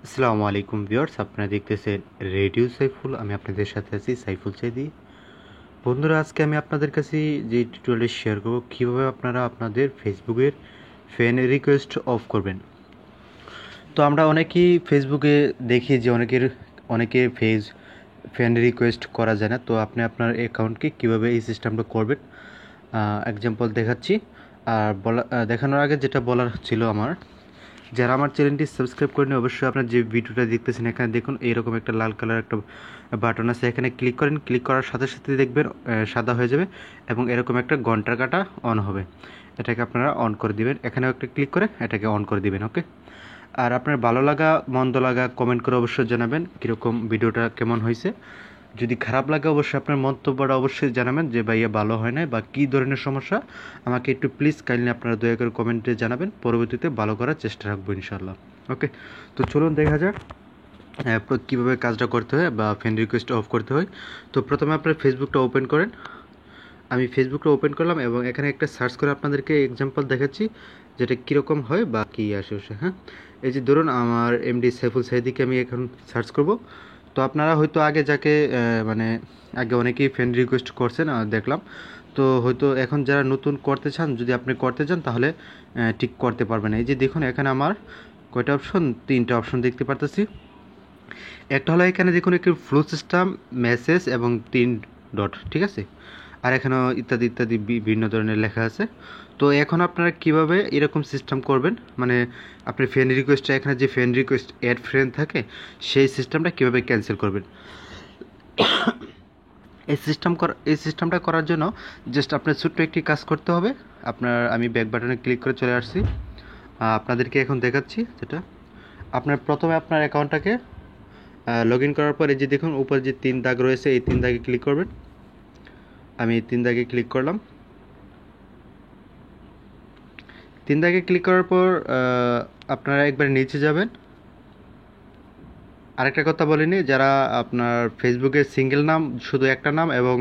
আসসালামু আলাইকুম ভিউয়ার্স, আপনারা দেখতেছেন রেডিও সাইফুল। আমি আপনাদের সাথে আছি সাইফুল সাইদি। বন্ধুরা, আজকে আমি আপনাদের কাছে যে টিউটোরিয়ালটি শেয়ার করব কীভাবে আপনারা আপনাদের ফেসবুকের ফ্রেন্ড রিকোয়েস্ট অফ করবেন। তো আমরা অনেকেই ফেসবুকে দেখি যে অনেকে ফ্রেন্ড রিকোয়েস্ট করা যায় না। তো আপনি আপনার অ্যাকাউন্টকে কীভাবে এই সিস্টেমটা করবেন এক্সাম্পল দেখাচ্ছি। আর দেখানোর আগে যেটা বলার ছিল আমার, যারা আমার চ্যানেলটি সাবস্ক্রাইব করেনি অবশ্যই আপনার যে ভিডিওটা দেখতেছেন এখানে দেখুন এইরকম একটা লাল কালার একটা বাটন আছে, এখানে ক্লিক করেন। ক্লিক করার সাথে সাথে দেখবেন সাদা হয়ে যাবে এবং এরকম একটা ঘন্টার কাঁটা অন হবে। এটাকে আপনারা অন করে দিবেন, এখানেও একটা ক্লিক করে এটাকে অন করে দিবেন। ওকে। আর আপনার ভালো লাগা মন্দ লাগা কমেন্ট করে অবশ্যই জানাবেন কীরকম ভিডিওটা কেমন হয়েছে। যদি খারাপ লাগে অবশ্যই আপনার মন্তব্যটা অবশ্যই জানাবেন যে ভাইয়া ভালো হয় না বা কী ধরনের সমস্যা, আমাকে একটু প্লিজ কাইন্ডলি আপনারা দয়া করে কমেন্টে জানাবেন। পরবর্তীতে ভালো করার চেষ্টা রাখবো ইনশাল্লাহ। ওকে, তো চলুন দেখা যাক কীভাবে কাজটা করতে হয় বা ফ্রেন্ড রিকোয়েস্ট অফ করতে হয়। তো প্রথমে আপনার ফেসবুকটা ওপেন করেন। আমি ফেসবুকটা ওপেন করলাম এবং এখানে একটা সার্চ করে আপনাদেরকে এক্সাম্পল দেখাচ্ছি যেটা কীরকম হয় বা কী আসে। হ্যাঁ, এই যে ধরুন আমার এমডি সাইফুল সাইদিকে আমি এখন সার্চ করব। তো আপনারা হয়তো আগে যাকে আগে অনেকেই ফ্রেন্ড রিকোয়েস্ট করছেন দেখলাম। তো হয়তো এখন যারা নতুন করতে চান, যদি আপনি করতে চান তাহলে ঠিক করতে পারবেন। এই যে দেখুন এখানে আমার কয়টা অপশন, 3টা অপশন দেখতে পারতেছি। একটা হলো এখানে দেখুন একটি ফ্লো সিস্টেম, মেসেজ এবং 3 ডট, ঠিক আছে। আর এখানেও ইত্যাদি ইত্যাদি বিভিন্ন ধরনের লেখা আছে। তো এখন আপনারা কিভাবে এরকম সিস্টেম করবেন, মানে আপনি ফ্রেন্ড রিকোয়েস্টটা এখানে যে ফ্রেন্ড রিকোয়েস্ট অ্যাড ফ্রেন্ড থাকে সেই সিস্টেমটা কিভাবে ক্যান্সেল করবেন। এই সিস্টেমটা করার জন্য জাস্ট আপনার ছোট্ট একটি কাজ করতে হবে। আমি ব্যাক বাটনে ক্লিক করে চলে আসছি। আপনাদেরকে এখন দেখাচ্ছি যেটা আপনার প্রথমে আপনার অ্যাকাউন্টটাকে লগ ইন করার পর এই যে দেখুন উপরে যে 3 দাগ রয়েছে এই 3 দাগে ক্লিক করবেন। আমি 3 দাগে ক্লিক করলাম। 3 দাগে ক্লিক করার পর আপনারা একবার নিচে যাবেন। আরেকটা কথা বলিনি, যারা আপনার ফেসবুকে সিঙ্গেল নাম, শুধু একটা নাম এবং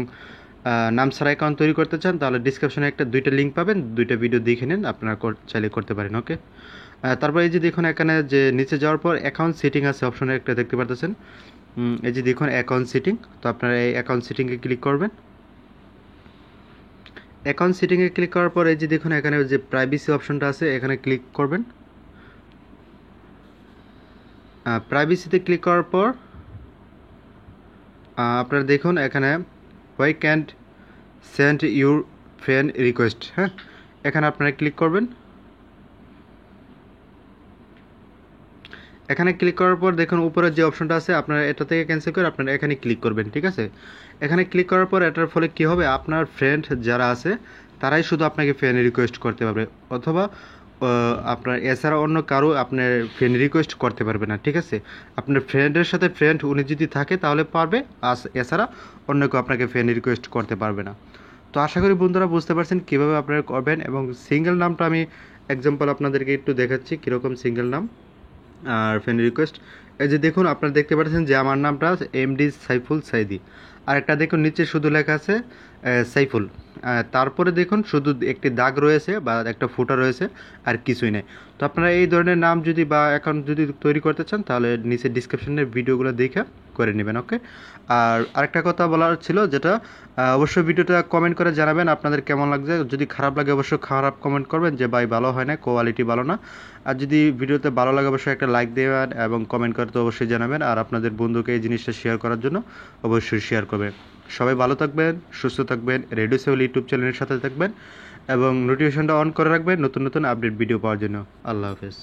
নাম ছাড়া অ্যাকাউন্ট তৈরি করতে চান তাহলে ডিসক্রিপশনে দুইটা লিঙ্ক পাবেন, দুইটা ভিডিও দেখে নিন, আপনারা চাইলে করতে পারেন। ওকে। তারপর এই যে দেখুন এখানে যে নিচে যাওয়ার পর অ্যাকাউন্ট সেটিং আছে অপশনে একটা দেখতে পাচ্ছেন। এই যে দেখুন অ্যাকাউন্ট সেটিং। তো আপনারা এই অ্যাকাউন্ট সেটিংয়ে ক্লিক করবেন। অ্যাকাউন্ট সেটিংয়ে ক্লিক করার পর এই যে দেখুন এখানে যে প্রাইভেসি অপশনটা আছে এখানে ক্লিক করবেন। প্রাইভেসিতে ক্লিক করার পর আপনারা দেখুন এখানে why can't send your friend request, হ্যাঁ, এখানে আপনারা ক্লিক করবেন। এখানে ক্লিক করার পর দেখুন উপরে যে অপশনটা আছে আপনারা এটা থেকে ক্যান্সেল করে আপনারা এখানে ক্লিক করবেন, ঠিক আছে। এখানে ক্লিক করার পর এটার ফলে কী হবে, আপনার ফ্রেন্ড যারা আছে তারাই শুধু আপনাকে ফ্রেন্ড রিকোয়েস্ট করতে পারবে, অথবা আপনার এছাড়া অন্য কারো আপনার ফ্রেন্ড রিকোয়েস্ট করতে পারবে না, ঠিক আছে। আপনার ফ্রেন্ডের সাথে ফ্রেন্ড উনি যদি থাকে তাহলে পারবে, আর এছাড়া অন্য কেউ আপনাকে ফ্রেন্ড রিকোয়েস্ট করতে পারবে না। তো আশা করি বন্ধুরা বুঝতে পারছেন কীভাবে আপনারা করবেন। এবং সিঙ্গেল নামটা আমি এক্সাম্পল আপনাদেরকে একটু দেখাচ্ছি কীরকম সিঙ্গেল নাম আর ফ্রেন্ড রিকোয়েস্ট। এই যে দেখুন আপনারা দেখতে পাচ্ছেন যে আমার নামটা এমডি সাইফুল সাইদি, আর একটা দেখুন নিচে শুধু লেখা আছে সাইফুল। তারপরে দেখুন শুধু একটি দাগ রয়েছে বা একটা ফোঁটা রয়েছে, আর কিছুই নেই। তো আপনারা এই ধরনের নাম যদি বা অ্যাকাউন্ট যদি তৈরি করতে চান তাহলে নিচে ডিসক্রিপশনের ভিডিওগুলো দেখে করে নেবেন। ওকে। আর আরেকটা কথা বলার ছিল যেটা অবশ্যই ভিডিওটা কমেন্ট করে জানাবেন আপনাদের কেমন লাগছে। যদি খারাপ লাগে অবশ্যই খারাপ কমেন্ট করবেন যে ভাই ভালো হয় না, কোয়ালিটি ভালো না। আর যদি ভিডিওতে ভালো লাগে অবশ্যই একটা লাইক দেবেন এবং কমেন্ট করতে অবশ্যই জানাবেন। আর আপনাদের বন্ধুকে এই জিনিসটা শেয়ার করার জন্য অবশ্যই শেয়ার করবেন। সবাই ভালো থাকবেন, সুস্থ থাকবেন, রেডিও সাইফুল ইউটিউব চ্যানেলের সাথে থাকবেন এবং নোটিফিকেশনটা অন করে রাখবেন নতুন নতুন আপডেট ভিডিও পাওয়ার জন্য। আল্লাহ হাফেজ।